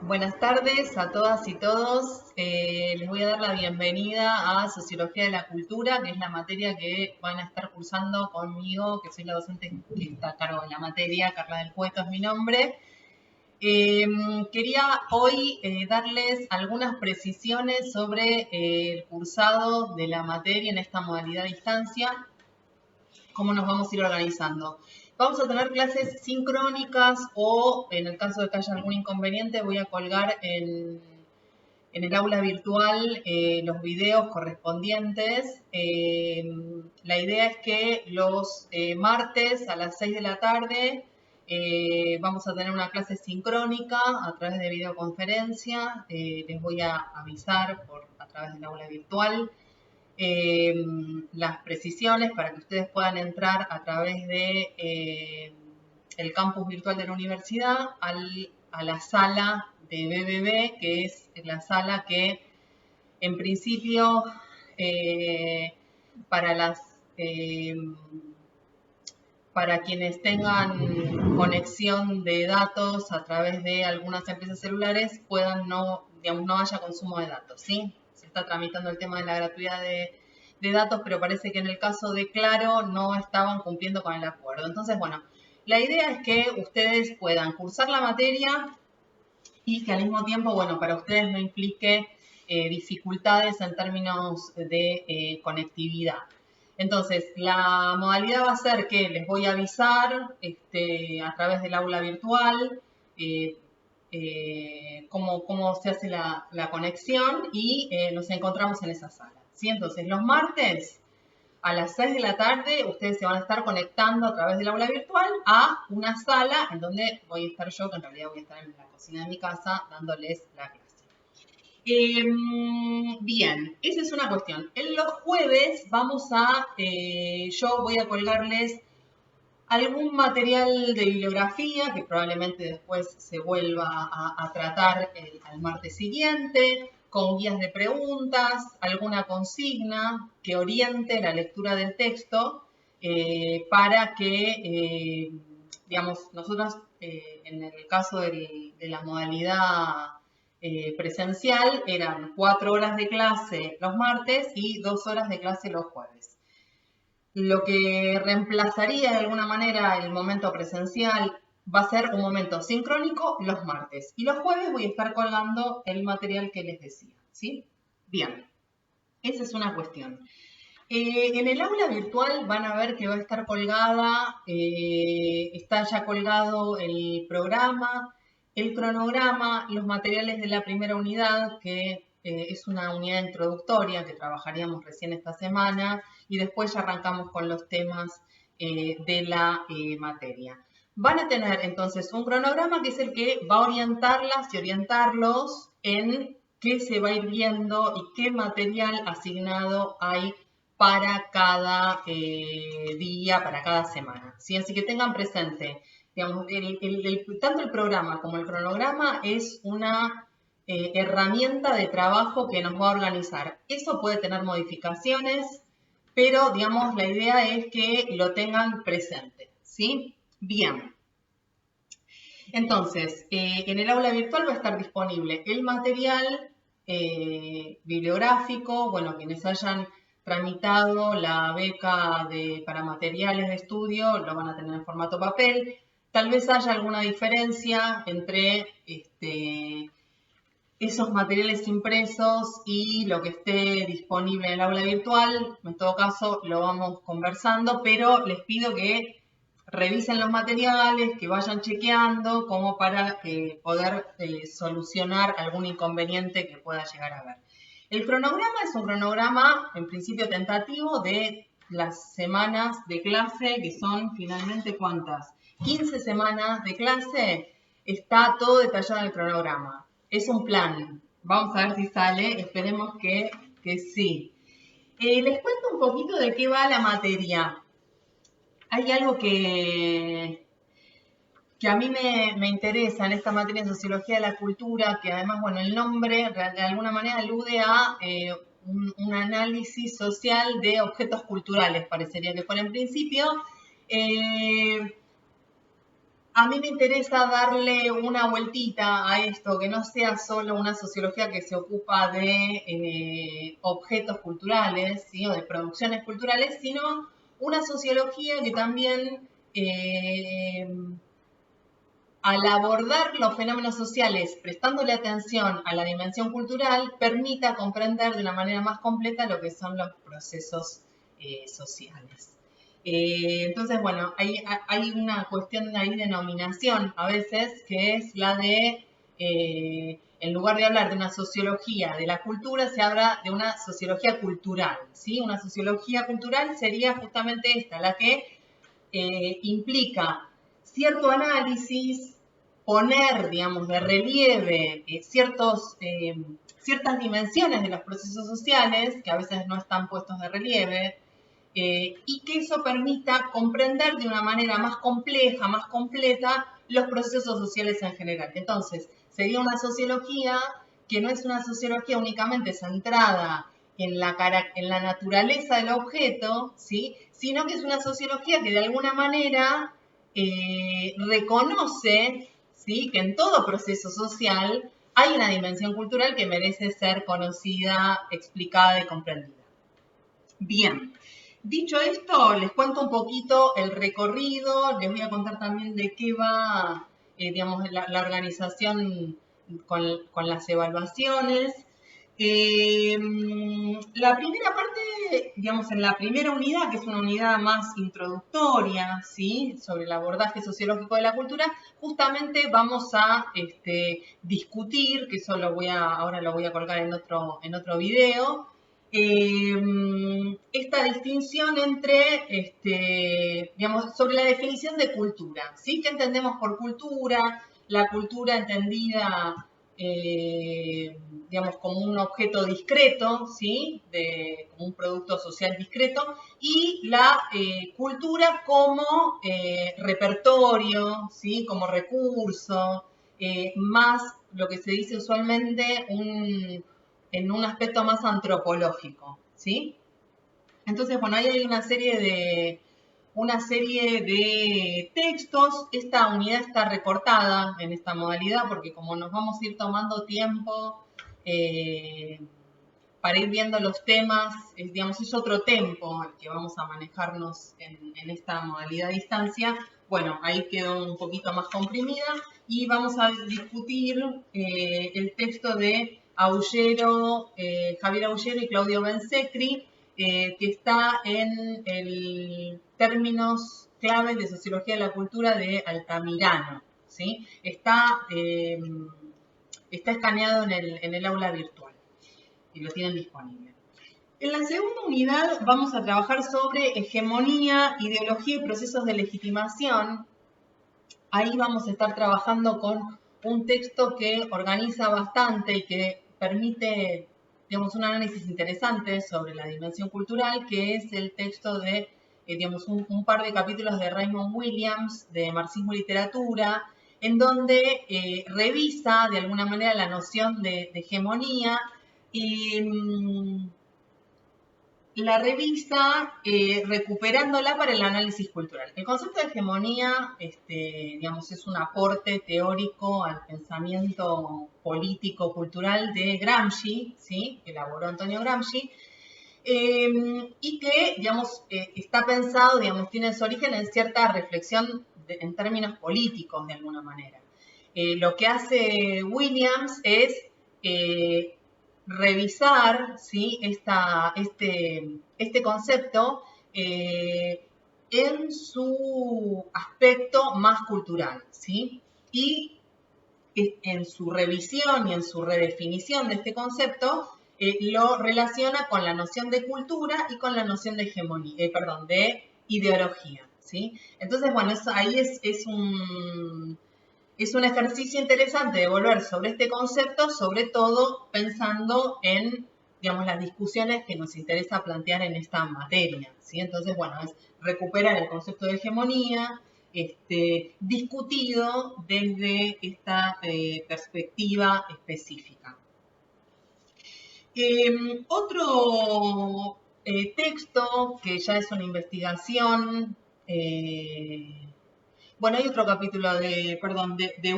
Buenas tardes a todas y todos. Les voy a dar la bienvenida a Sociología de la Cultura, que es la materia que van a estar cursando conmigo, que soy la docente que está a cargo de la materia. Carla del Cueto es mi nombre. Quería hoy darles algunas precisiones sobre el cursado de la materia en esta modalidad de distancia, cómo nos vamos a ir organizando. Vamos a tener clases sincrónicas o, en el caso de que haya algún inconveniente, voy a colgar en el aula virtual los videos correspondientes. La idea es que los martes a las 6 de la tarde vamos a tener una clase sincrónica a través de videoconferencia. Les voy a avisar a través del aula virtual las precisiones para que ustedes puedan entrar a través de el campus virtual de la universidad a la sala de BBB, que es la sala que en principio para las para quienes tengan conexión de datos a través de algunas empresas celulares puedan digamos, no haya consumo de datos, ¿sí? Se está tramitando el tema de la gratuidad de datos, pero parece que en el caso de Claro no estaban cumpliendo con el acuerdo. Entonces, bueno, la idea es que ustedes puedan cursar la materia y que al mismo tiempo, bueno, para ustedes no implique dificultades en términos de conectividad. Entonces, la modalidad va a ser que les voy a avisar a través del aula virtual eh, cómo se hace la conexión y nos encontramos en esa sala, ¿sí? Entonces, los martes a las 6 de la tarde ustedes se van a estar conectando a través del aula virtual a una sala en donde voy a estar yo, que en realidad voy a estar en la cocina de mi casa dándoles la clase. Bien, esa es una cuestión. En los jueves yo voy a colgarles algún material de bibliografía que probablemente después se vuelva a tratar al martes siguiente, con guías de preguntas, alguna consigna que oriente la lectura del texto para que, digamos, nosotros en el caso de la modalidad presencial eran 4 horas de clase los martes y 2 horas de clase los jueves. Lo que reemplazaría de alguna manera el momento presencial va a ser un momento sincrónico los martes. Y los jueves voy a estar colgando el material que les decía, ¿sí? Bien, esa es una cuestión. En el aula virtual van a ver que va a estar está ya colgado el programa, el cronograma, los materiales de la primera unidad, que es una unidad introductoria que trabajaríamos recién esta semana, y después ya arrancamos con los temas de la materia. Van a tener entonces un cronograma que es el que va a orientarlas y orientarlos en qué se va a ir viendo y qué material asignado hay para cada día, para cada semana, ¿sí? Así que tengan presente, digamos, tanto el programa como el cronograma es una herramienta de trabajo que nos va a organizar. Eso puede tener modificaciones, pero, digamos, la idea es que lo tengan presente, ¿sí? Bien. Entonces, en el aula virtual va a estar disponible el material bibliográfico, bueno, quienes hayan tramitado la beca para materiales de estudio lo van a tener en formato papel. Tal vez haya alguna diferencia entre esos materiales impresos y lo que esté disponible en el aula virtual. En todo caso, lo vamos conversando, pero les pido que revisen los materiales, que vayan chequeando, como para poder solucionar algún inconveniente que pueda llegar a haber. El cronograma es un cronograma, en principio tentativo, de las semanas de clase, que son finalmente, ¿cuántas? 15 semanas de clase. Está todo detallado en el cronograma. Es un plan. Vamos a ver si sale. Esperemos que sí. Les cuento un poquito de qué va la materia. Hay algo que a mí me interesa en esta materia de Sociología de la Cultura, que además, bueno, el nombre de alguna manera alude a un análisis social de objetos culturales, parecería que fuera en principio. A mí me interesa darle una vueltita a esto, que no sea solo una sociología que se ocupa de objetos culturales, ¿sí? O de producciones culturales, sino una sociología que también, al abordar los fenómenos sociales, prestándole atención a la dimensión cultural, permita comprender de una manera más completa lo que son los procesos sociales. Entonces, bueno, hay una cuestión ahí de nominación a veces, que es la de, en lugar de hablar de una sociología de la cultura, se habla de una sociología cultural, ¿sí? Una sociología cultural sería justamente esta, la que implica cierto análisis, poner, digamos, de relieve ciertas dimensiones de los procesos sociales, que a veces no están puestos de relieve, y que eso permita comprender de una manera más compleja, más completa, los procesos sociales en general. Entonces, sería una sociología que no es una sociología únicamente centrada en la naturaleza del objeto, ¿sí? Sino que es una sociología que de alguna manera reconoce, ¿sí? Que en todo proceso social hay una dimensión cultural que merece ser conocida, explicada y comprendida. Bien, dicho esto, les cuento un poquito el recorrido, les voy a contar también de qué va, digamos, la organización con las evaluaciones. La primera parte, digamos, en la primera unidad, que es una unidad más introductoria, ¿sí? Sobre el abordaje sociológico de la cultura, justamente vamos a discutir, que eso ahora lo voy a colgar en otro video, esta distinción entre, digamos, sobre la definición de cultura, ¿sí? ¿Qué entendemos por cultura? La cultura entendida, digamos, como un objeto discreto, ¿sí? Como un producto social discreto, y la cultura como repertorio, ¿sí? Como recurso, más lo que se dice usualmente en un aspecto más antropológico, ¿sí? Entonces, bueno, ahí hay una serie de textos. Esta unidad está recortada en esta modalidad porque como nos vamos a ir tomando tiempo para ir viendo los temas, digamos, es otro tempo el que vamos a manejarnos en esta modalidad de distancia. Bueno, ahí quedó un poquito más comprimida y vamos a discutir el texto de Javier Aullero y Claudio Bensecri, que está en el Términos Claves de Sociología de la Cultura de Altamirano, ¿sí? Está escaneado en el aula virtual y lo tienen disponible. En la segunda unidad vamos a trabajar sobre hegemonía, ideología y procesos de legitimación. Ahí vamos a estar trabajando con un texto que organiza bastante y que permite, digamos, un análisis interesante sobre la dimensión cultural, que es el texto de, digamos, un par de capítulos de Raymond Williams, de Marxismo y Literatura, en donde revisa de alguna manera la noción de hegemonía y la revisa recuperándola para el análisis cultural. El concepto de hegemonía, digamos, es un aporte teórico al pensamiento político-cultural de Gramsci, ¿sí? Que elaboró Antonio Gramsci, y que, digamos, está pensado, digamos, tiene su origen en cierta reflexión en términos políticos, de alguna manera. Lo que hace Williams es revisar, ¿sí? Este concepto en su aspecto más cultural, ¿sí? Y en su revisión y en su redefinición de este concepto, lo relaciona con la noción de cultura y con la noción de hegemonía, de ideología, ¿sí? Entonces, bueno, ahí es un ejercicio interesante de volver sobre este concepto, sobre todo pensando en, digamos, las discusiones que nos interesa plantear en esta materia, ¿sí? Entonces, bueno, es recuperar el concepto de hegemonía, discutido desde esta perspectiva específica. Otro texto que ya es una investigación Bueno, hay otro capítulo de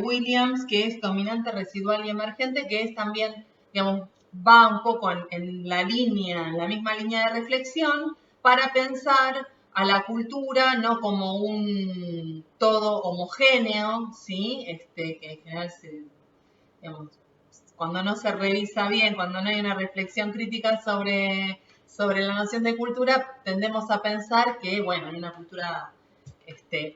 Williams que es dominante, residual y emergente, que es también, digamos, va un poco en la misma línea de reflexión para pensar a la cultura no como un todo homogéneo, ¿sí? Que en general digamos, cuando no se revisa bien, cuando no hay una reflexión crítica sobre la noción de cultura, tendemos a pensar que, bueno, hay una cultura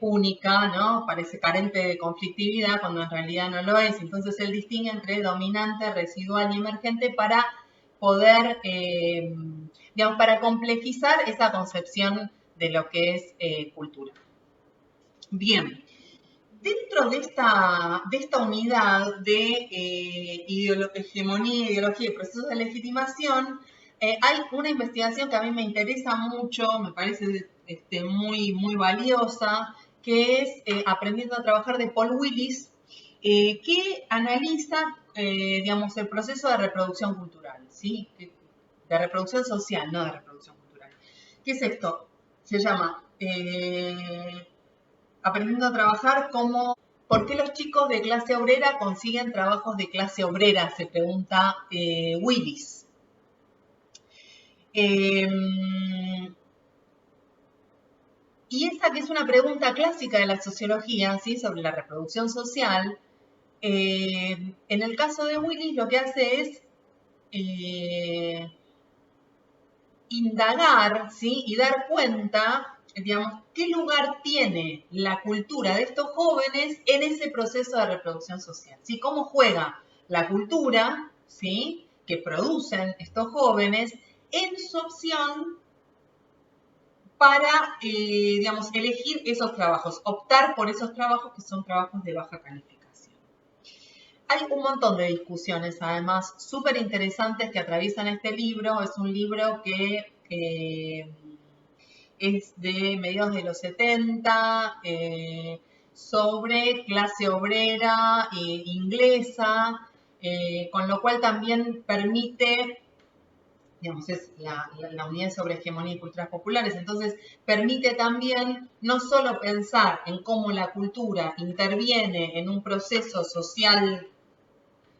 única, ¿no? Parece carente de conflictividad cuando en realidad no lo es. Entonces él distingue entre dominante, residual y emergente para poder, digamos, para complejizar esa concepción de lo que es cultura. Bien, dentro de esta unidad de hegemonía, ideología y procesos de legitimación, hay una investigación que a mí me interesa mucho, me parece muy valiosa, que es Aprendiendo a trabajar de Paul Willis, que analiza, digamos, el proceso de reproducción cultural, ¿sí? De reproducción social, no de reproducción cultural. ¿Qué es esto? Se llama Aprendiendo a trabajar como ¿por qué los chicos de clase obrera consiguen trabajos de clase obrera? Se pregunta Willis. Y esa que es una pregunta clásica de la sociología, ¿sí? Sobre la reproducción social, en el caso de Willis lo que hace es indagar, ¿sí? Y dar cuenta, digamos, qué lugar tiene la cultura de estos jóvenes en ese proceso de reproducción social, ¿sí? Cómo juega la cultura, ¿sí? Que producen estos jóvenes en su opción para, digamos, elegir esos trabajos, optar por esos trabajos que son trabajos de baja calificación. Hay un montón de discusiones, además, súper interesantes que atraviesan este libro. Es un libro que es de mediados de los 70, sobre clase obrera inglesa, con lo cual también permite, digamos, es la unidad sobre hegemonía y culturas populares, entonces permite también no solo pensar en cómo la cultura interviene en un proceso social,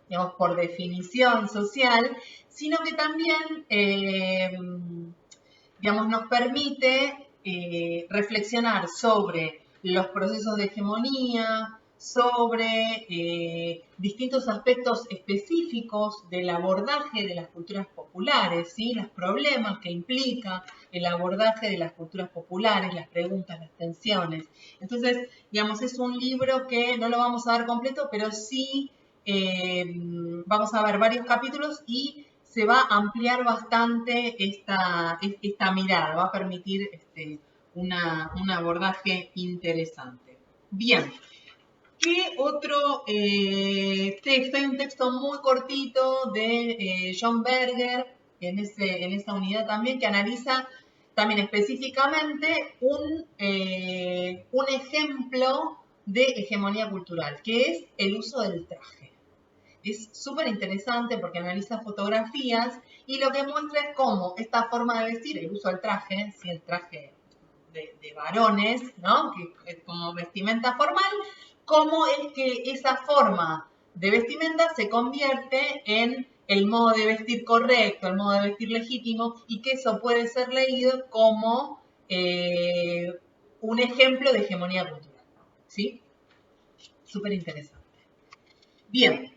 digamos, por definición social, sino que también, digamos, nos permite reflexionar sobre los procesos de hegemonía, sobre distintos aspectos específicos del abordaje de las culturas populares, ¿sí? Los problemas que implica el abordaje de las culturas populares, las preguntas, las tensiones. Entonces, digamos, es un libro que no lo vamos a dar completo, pero sí vamos a ver varios capítulos y se va a ampliar bastante esta mirada, va a permitir un abordaje interesante. Bien, ¿qué otro texto? Hay un texto muy cortito de John Berger en esa unidad también que analiza también específicamente un ejemplo de hegemonía cultural, que es el uso del traje. Es súper interesante porque analiza fotografías y lo que muestra es cómo esta forma de vestir, el uso del traje, ¿sí? El traje de varones, ¿no? Que es como vestimenta formal, cómo es que esa forma de vestimenta se convierte en el modo de vestir correcto, el modo de vestir legítimo, y que eso puede ser leído como un ejemplo de hegemonía cultural, ¿sí? Súper interesante. Bien,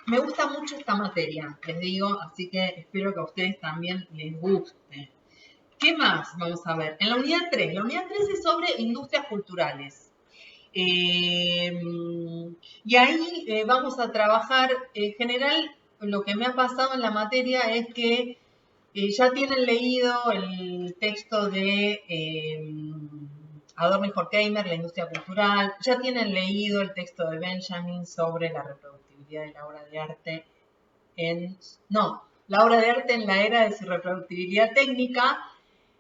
me gusta mucho esta materia, les digo, así que espero que a ustedes también les guste. ¿Qué más vamos a ver? En la unidad 3 es sobre industrias culturales. Y ahí vamos a trabajar, en general, lo que me ha pasado en la materia es que ya tienen leído el texto de Adorno y Horkheimer, la industria cultural, ya tienen leído el texto de Benjamin sobre la reproductibilidad de la obra de arte la obra de arte en la era de su reproductibilidad técnica,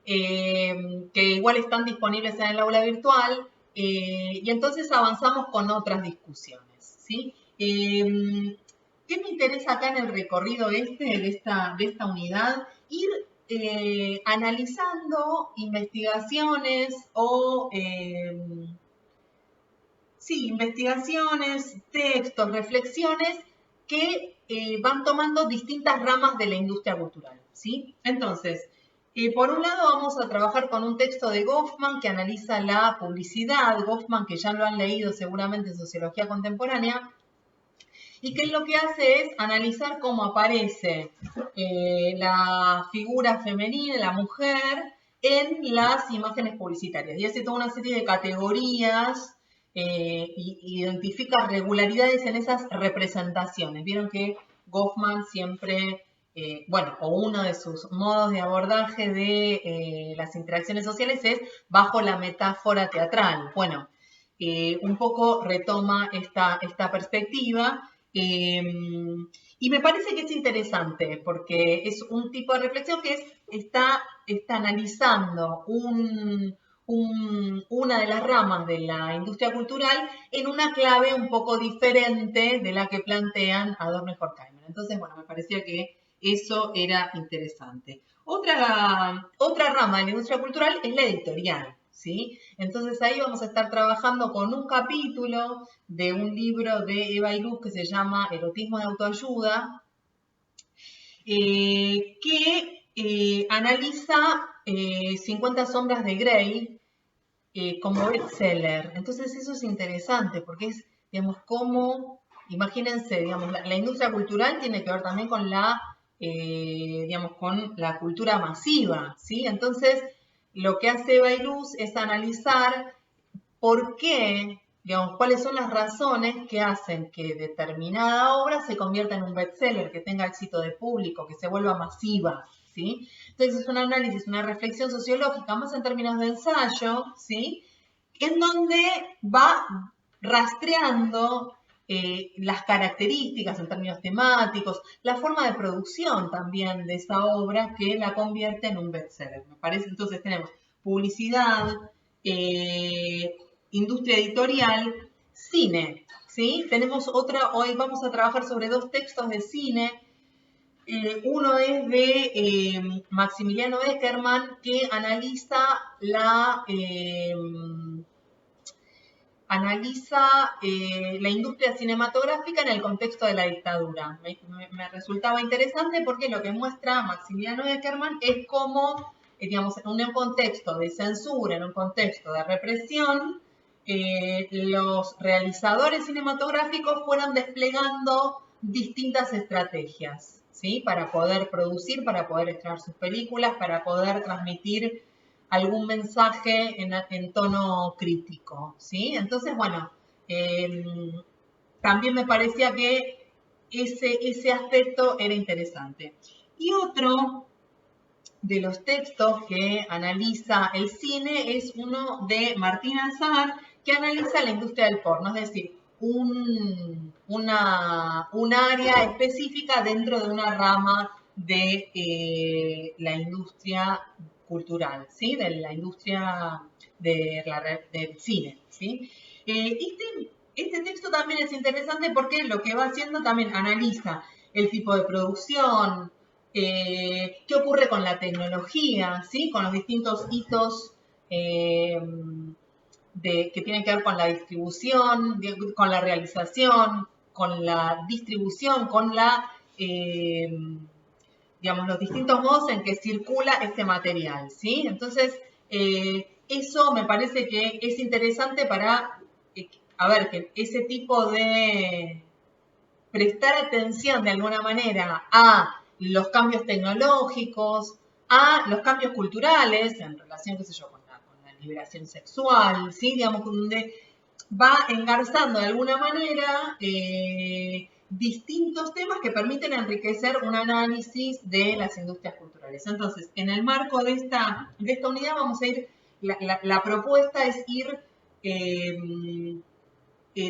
que igual están disponibles en el aula virtual, y entonces avanzamos con otras discusiones, ¿sí? ¿Qué me interesa acá en el recorrido de esta unidad? Ir analizando investigaciones o, investigaciones, textos, reflexiones que van tomando distintas ramas de la industria cultural, ¿sí? Entonces, por un lado vamos a trabajar con un texto de Goffman que analiza la publicidad. Goffman, que ya lo han leído seguramente en Sociología Contemporánea, y que lo que hace es analizar cómo aparece la figura femenina, la mujer, en las imágenes publicitarias. Y hace toda una serie de categorías y identifica regularidades en esas representaciones. Vieron que Goffman siempre, o uno de sus modos de abordaje de las interacciones sociales es bajo la metáfora teatral. Bueno, un poco retoma esta perspectiva. Y me parece que es interesante porque es un tipo de reflexión que está analizando una de las ramas de la industria cultural en una clave un poco diferente de la que plantean Adorno y Horkheimer. Entonces, bueno, me parecía que eso era interesante. Otra rama de la industria cultural es la editorial, ¿sí? Entonces ahí vamos a estar trabajando con un capítulo de un libro de Eva Iluz que se llama Erotismo de autoayuda, que analiza 50 sombras de Grey como bestseller. Entonces eso es interesante porque es, digamos, cómo, imagínense, digamos, la industria cultural tiene que ver también con con la cultura masiva, ¿sí? Entonces, lo que hace Eva Iluz es analizar por qué, digamos, cuáles son las razones que hacen que determinada obra se convierta en un bestseller, que tenga éxito de público, que se vuelva masiva, ¿sí? Entonces es un análisis, una reflexión sociológica, más en términos de ensayo, ¿sí? En donde va rastreando las características en términos temáticos, la forma de producción también de esa obra que la convierte en un bestseller. Me parece, entonces tenemos publicidad, industria editorial, cine, ¿sí? Tenemos hoy vamos a trabajar sobre 2 textos de cine. Uno es de Maximiliano Eckermann, que analiza la industria cinematográfica en el contexto de la dictadura. Me resultaba interesante porque lo que muestra Maximiliano Eckermann es cómo, digamos, en un contexto de censura, en un contexto de represión, los realizadores cinematográficos fueron desplegando distintas estrategias, ¿sí? Para poder producir, para poder estrenar sus películas, para poder transmitir algún mensaje en tono crítico, ¿sí? Entonces, bueno, también me parecía que ese aspecto era interesante. Y otro de los textos que analiza el cine es uno de Martín Azar, que analiza la industria del porno, es decir, un área específica dentro de una rama de la industria cultural, ¿sí? De la industria del cine, ¿sí? Este texto también es interesante porque lo que va haciendo también analiza el tipo de producción, qué ocurre con la tecnología, ¿sí? Con los distintos hitos que tienen que ver con la distribución, con la realización, con la distribución, con digamos, los distintos modos en que circula este material, ¿sí? Entonces, eso me parece que es interesante para, que ese tipo de prestar atención de alguna manera a los cambios tecnológicos, a los cambios culturales en relación, qué sé yo, con la liberación sexual, ¿sí? Digamos, donde va engarzando de alguna manera distintos temas que permiten enriquecer un análisis de las industrias culturales. Entonces, en el marco de esta unidad vamos a ir, la propuesta es ir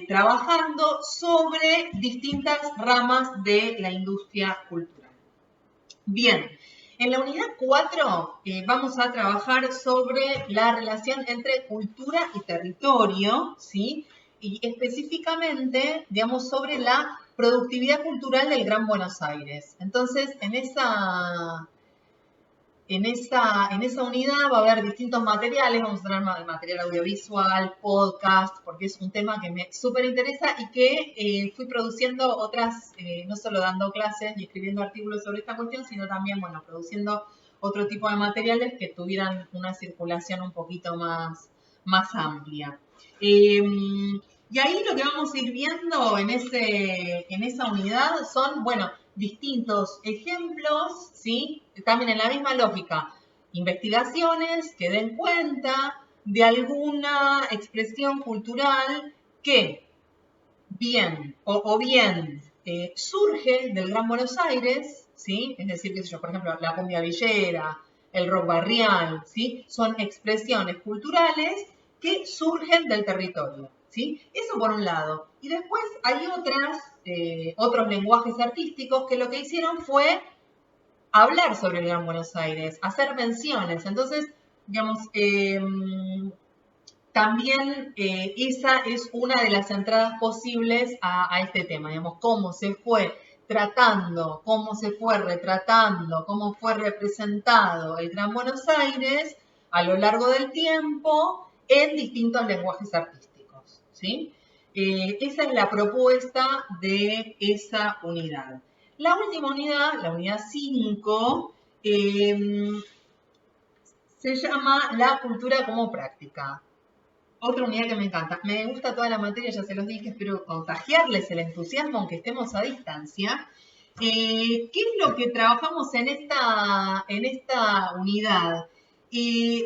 trabajando sobre distintas ramas de la industria cultural. Bien, en la unidad 4 vamos a trabajar sobre la relación entre cultura y territorio, ¿sí? Y específicamente, digamos, sobre la productividad cultural del Gran Buenos Aires. Entonces, en esa unidad va a haber distintos materiales, vamos a tener material audiovisual, podcast, porque es un tema que me súper interesa y que fui produciendo otras, no solo dando clases y escribiendo artículos sobre esta cuestión, sino también, bueno, produciendo otro tipo de materiales que tuvieran una circulación un poquito más amplia. Y ahí lo que vamos a ir viendo en esa unidad son, bueno, distintos ejemplos, ¿sí? También en la misma lógica, investigaciones que den cuenta de alguna expresión cultural que bien o bien surge del Gran Buenos Aires, ¿sí? Es decir, qué sé yo, por ejemplo, la cumbia villera, el rock barrial, ¿sí? Son expresiones culturales que surgen del territorio, ¿sí? Eso por un lado. Y después hay otros lenguajes artísticos que lo que hicieron fue hablar sobre el Gran Buenos Aires, hacer menciones. Entonces, digamos, también esa es una de las entradas posibles a este tema, digamos, cómo se fue tratando, cómo se fue retratando, cómo fue representado el Gran Buenos Aires a lo largo del tiempo en distintos lenguajes artísticos, ¿sí? Esa es la propuesta de esa unidad. La última unidad, la unidad 5, se llama la cultura como práctica. Otra unidad que me encanta. Me gusta toda la materia, ya se los dije, espero contagiarles el entusiasmo aunque estemos a distancia. ¿Qué es lo que trabajamos en esta unidad?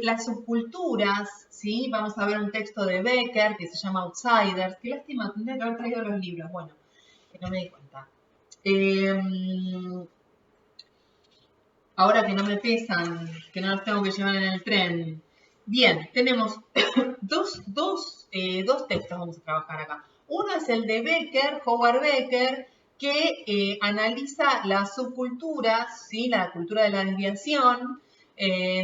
Las subculturas, ¿sí? Vamos a ver un texto de Becker que se llama Outsiders. Qué lástima, tendría que haber traído los libros. Bueno, que no me di cuenta. Ahora que no me pesan, que no los tengo que llevar en el tren. Bien, tenemos dos textos vamos a trabajar acá. Uno es el de Becker, Howard Becker, que analiza las subculturas, ¿sí? La cultura de la desviación,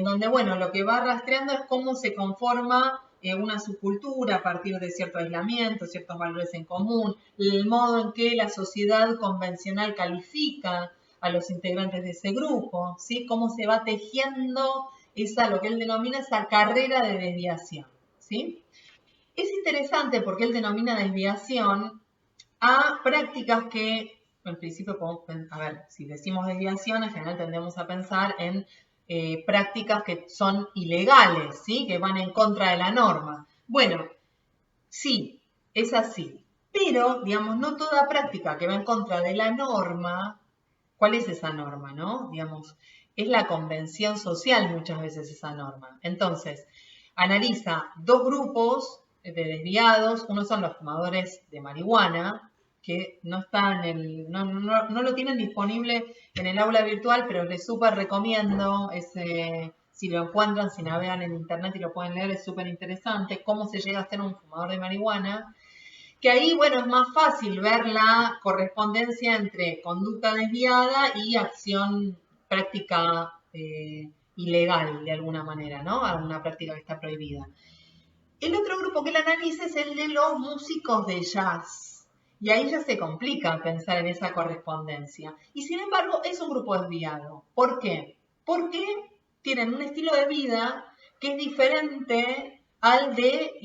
donde, bueno, lo que va rastreando es cómo se conforma una subcultura a partir de cierto aislamiento, ciertos valores en común, el modo en que la sociedad convencional califica a los integrantes de ese grupo, ¿sí? Cómo se va tejiendo lo que él denomina esa carrera de desviación, ¿sí? Es interesante porque él denomina desviación a prácticas que, en principio, a ver, si decimos desviación, en general tendemos a pensar en prácticas que son ilegales, ¿sí? Que van en contra de la norma. Bueno, sí, es así. Pero, digamos, no toda práctica que va en contra de la norma. ¿Cuál es esa norma, no? Digamos, es la convención social muchas veces esa norma. Entonces, analiza dos grupos de desviados. Uno son los fumadores de marihuana, que no lo tienen disponible en el aula virtual, pero les súper recomiendo si lo encuentran, si navegan en internet y lo pueden leer, es súper interesante, cómo se llega a ser un fumador de marihuana. Que ahí, bueno, es más fácil ver la correspondencia entre conducta desviada y acción práctica ilegal, de alguna manera, ¿no? Alguna práctica que está prohibida. El otro grupo que la analiza es el de los músicos de jazz. Y ahí ya se complica pensar en esa correspondencia. Y sin embargo, es un grupo desviado. ¿Por qué? Porque tienen un estilo de vida que es diferente al de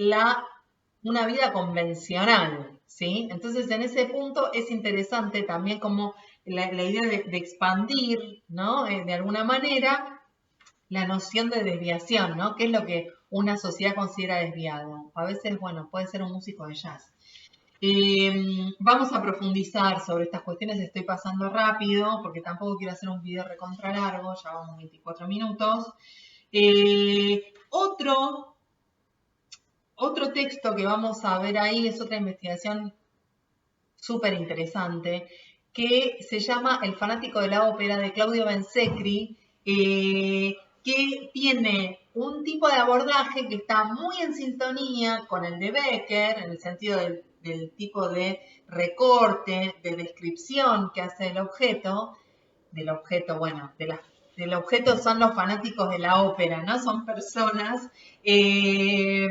una vida convencional, ¿sí? Entonces, en ese punto es interesante también como la idea de expandir, ¿no? De alguna manera, la noción de desviación, ¿no? ¿Qué es lo que una sociedad considera desviado? A veces, bueno, puede ser un músico de jazz. Vamos a profundizar sobre estas cuestiones, estoy pasando rápido, porque tampoco quiero hacer un video recontra largo, ya vamos 24 minutos. Otro texto que vamos a ver ahí es otra investigación súper interesante que se llama El fanático de la ópera de Claudio Bensecri, que tiene un tipo de abordaje que está muy en sintonía con el de Becker, en el sentido del tipo de recorte, de descripción que hace del objeto, bueno, del objeto son los fanáticos de la ópera, ¿no? Son personas. Y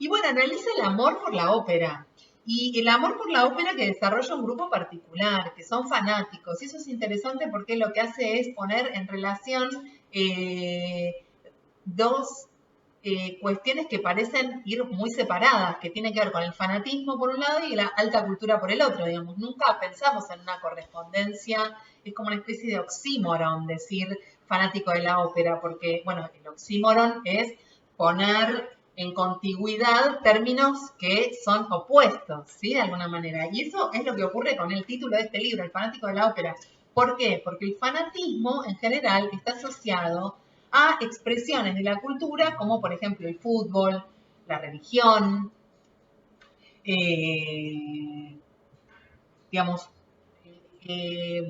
bueno, analiza el amor por la ópera. Y el amor por la ópera que desarrolla un grupo particular, que son fanáticos. Y eso es interesante porque lo que hace es poner en relación dos cuestiones que parecen ir muy separadas, que tienen que ver con el fanatismo por un lado y la alta cultura por el otro, digamos. Nunca pensamos en una correspondencia, es como una especie de oxímoron decir fanático de la ópera, porque, bueno, el oxímoron es poner en contigüidad términos que son opuestos, ¿sí? De alguna manera. Y eso es lo que ocurre con el título de este libro, El fanático de la ópera. ¿Por qué? Porque el fanatismo en general está asociado a expresiones de la cultura como por ejemplo el fútbol, la religión, digamos, eh,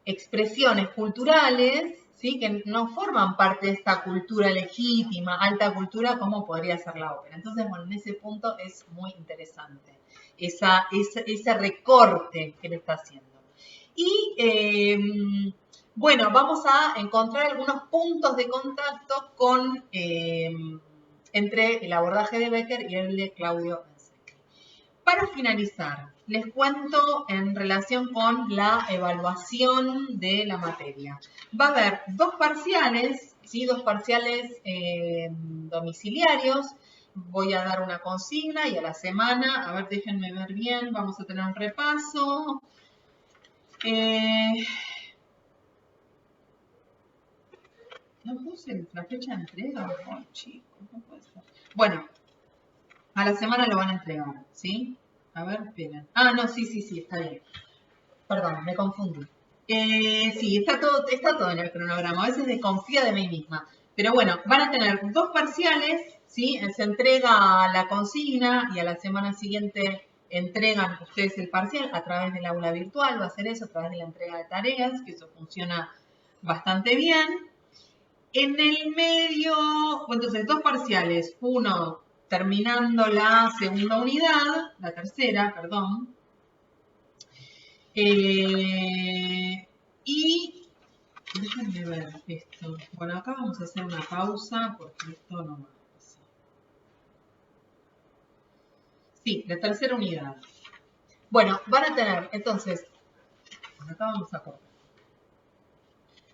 expresiones culturales, ¿sí? Que no forman parte de esta cultura legítima, alta cultura, como podría ser la ópera. Entonces, bueno, en ese punto es muy interesante ese recorte que le está haciendo. Y bueno, vamos a encontrar algunos puntos de contacto con, entre el abordaje de Becker y el de Claudio Ensecchi. Para finalizar, les cuento en relación con la evaluación de la materia. Va a haber dos parciales, ¿sí? Dos parciales domiciliarios. Voy a dar una consigna y a la semana, a ver, déjenme ver bien, vamos a tener un repaso. No puse la fecha de entrega. Ay, chicos, no puede ser. Bueno, a la semana lo van a entregar, ¿sí? A ver, esperen. Ah, no, sí, está bien. Perdón, me confundí. Sí, está todo en el cronograma. A veces desconfío de mí misma. Pero bueno, van a tener dos parciales, ¿sí? Se entrega la consigna y a la semana siguiente entregan ustedes el parcial a través del aula virtual. Va a ser eso, a través de la entrega de tareas, que eso funciona bastante bien. En el medio, entonces dos parciales, uno terminando la segunda unidad, la tercera, perdón, y déjenme ver esto. Bueno, acá vamos a hacer una pausa porque esto no más. Sí, la tercera unidad. Bueno, van a tener, entonces, bueno, acá vamos a cortar.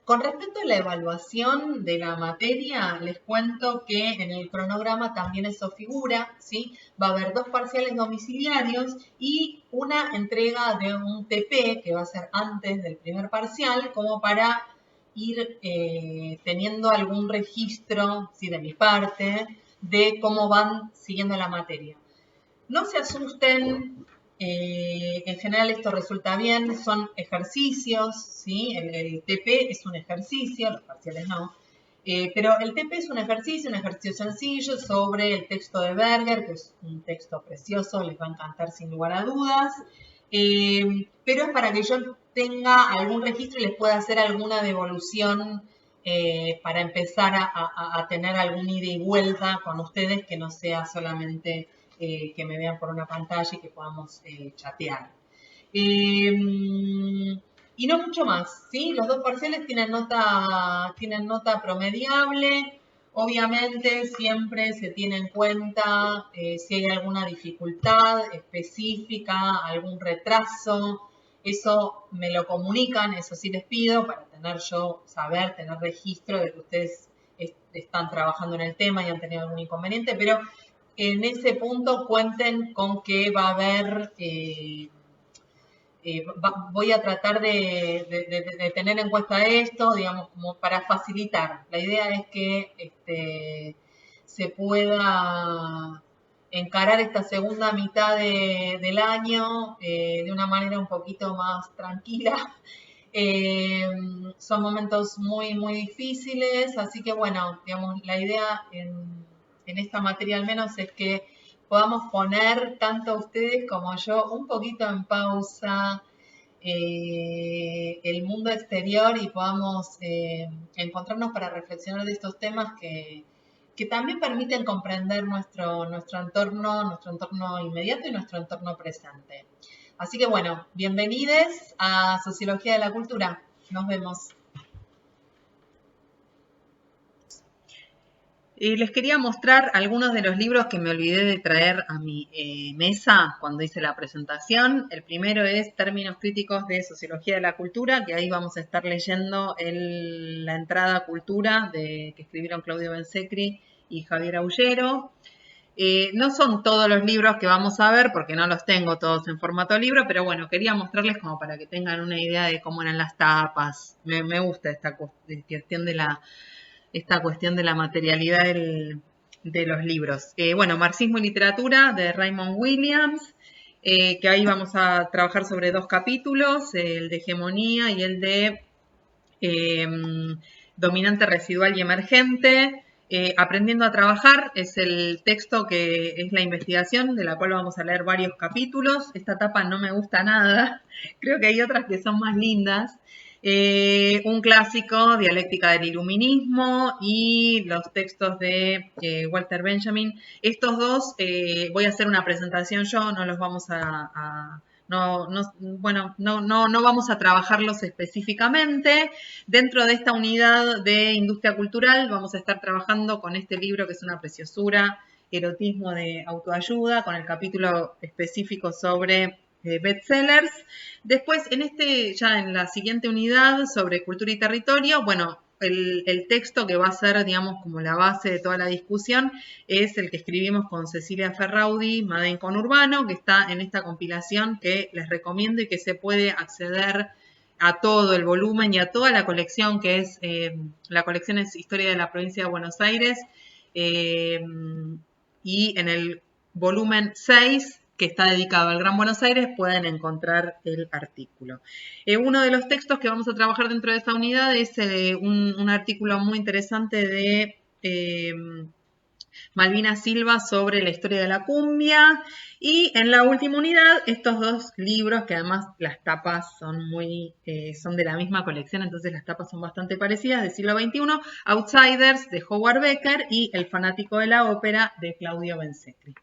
Con respecto a la evaluación de la materia, les cuento que en el cronograma también eso figura, ¿sí? Va a haber dos parciales domiciliarios y una entrega de un TP que va a ser antes del primer parcial, como para ir teniendo algún registro, ¿sí? De mi parte, de cómo van siguiendo la materia. No se asusten, en general esto resulta bien, son ejercicios, ¿sí? El TP es un ejercicio, los parciales no, pero el TP es un ejercicio sencillo sobre el texto de Berger, que es un texto precioso, les va a encantar sin lugar a dudas, pero es para que yo tenga algún registro y les pueda hacer alguna devolución para empezar a tener algún ida y vuelta con ustedes que no sea solamente que me vean por una pantalla y que podamos chatear. Y no mucho más, ¿sí? Los dos parciales tienen nota promediable. Obviamente siempre se tiene en cuenta si hay alguna dificultad específica, algún retraso. Eso me lo comunican, eso sí les pido, para tener tener registro de que ustedes están trabajando en el tema y han tenido algún inconveniente, pero en ese punto cuenten con que va a haber, voy a tratar de tener en cuenta esto, digamos, como para facilitar. La idea es que se pueda encarar esta segunda mitad del año de una manera un poquito más tranquila. Son momentos muy, muy difíciles, así que bueno, digamos, la idea en esta materia al menos es que podamos poner tanto ustedes como yo un poquito en pausa el mundo exterior y podamos encontrarnos para reflexionar de estos temas que también permiten comprender nuestro entorno inmediato y nuestro entorno presente. Así que bueno, bienvenidos a Sociología de la Cultura. Nos vemos. Les quería mostrar algunos de los libros que me olvidé de traer a mi mesa cuando hice la presentación. El primero es Términos Críticos de Sociología de la Cultura, que ahí vamos a estar leyendo la entrada a Cultura que escribieron Claudio Bensecri y Javier Aullero. No son todos los libros que vamos a ver porque no los tengo todos en formato libro, pero bueno, quería mostrarles como para que tengan una idea de cómo eran las tapas. Me gusta esta cuestión de la materialidad de los libros. Bueno, Marxismo y Literatura de Raymond Williams, que ahí vamos a trabajar sobre 2 capítulos, el de hegemonía y el de dominante residual y emergente. Aprendiendo a trabajar es el texto que es la investigación, de la cual vamos a leer varios capítulos. Esta etapa no me gusta nada, creo que hay otras que son más lindas. Un clásico, Dialéctica del Iluminismo, y los textos de Walter Benjamin. Estos dos voy a hacer una presentación yo, no los vamos no vamos a trabajarlos específicamente. Dentro de esta unidad de industria cultural vamos a estar trabajando con este libro que es una preciosura, Erotismo de autoayuda, con el capítulo específico sobre bestsellers. Después, ya en la siguiente unidad sobre cultura y territorio, bueno, el texto que va a ser, digamos, como la base de toda la discusión es el que escribimos con Cecilia Ferraudi, Made in Conurbano, que está en esta compilación que les recomiendo y que se puede acceder a todo el volumen y a toda la colección, que es, la colección es Historia de la Provincia de Buenos Aires, y en el volumen 6, que está dedicado al Gran Buenos Aires, pueden encontrar el artículo. Uno de los textos que vamos a trabajar dentro de esta unidad es un artículo muy interesante de Malvina Silva sobre la historia de la cumbia. Y en la última unidad, estos 2 libros, que además las tapas son son de la misma colección, entonces las tapas son bastante parecidas, del siglo XXI, Outsiders de Howard Becker y El fanático de la ópera de Claudio Bensecri.